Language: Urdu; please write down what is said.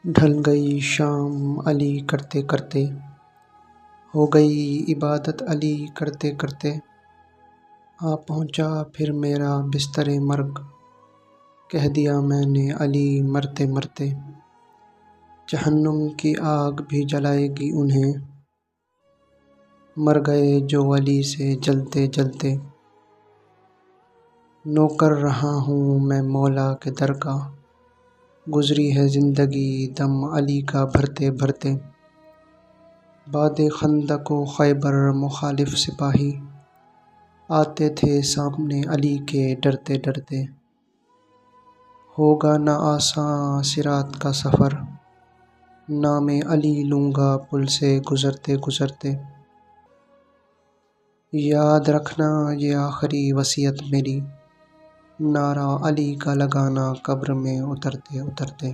ڈھل گئی شام علی کرتے کرتے، ہو گئی عبادت علی کرتے کرتے، آ پہنچا پھر میرا بستر مرگ، کہہ دیا میں نے علی مرتے مرتے، جہنم کی آگ بھی جلائے گی انہیں، مر گئے جو علی سے جلتے جلتے، نوکر رہا ہوں میں مولا کے در کا، گزری ہے زندگی دم علی کا بھرتے بھرتے، بعد خندق و خیبر مخالف سپاہی آتے تھے سامنے علی کے ڈرتے ڈرتے، ہوگا نہ آساں صراط کا سفر، نام علی لوں گا پل سے گزرتے گزرتے، یاد رکھنا یہ آخری وصیت میری، نعرہ علی کا لگانا قبر میں اترتے اترتے۔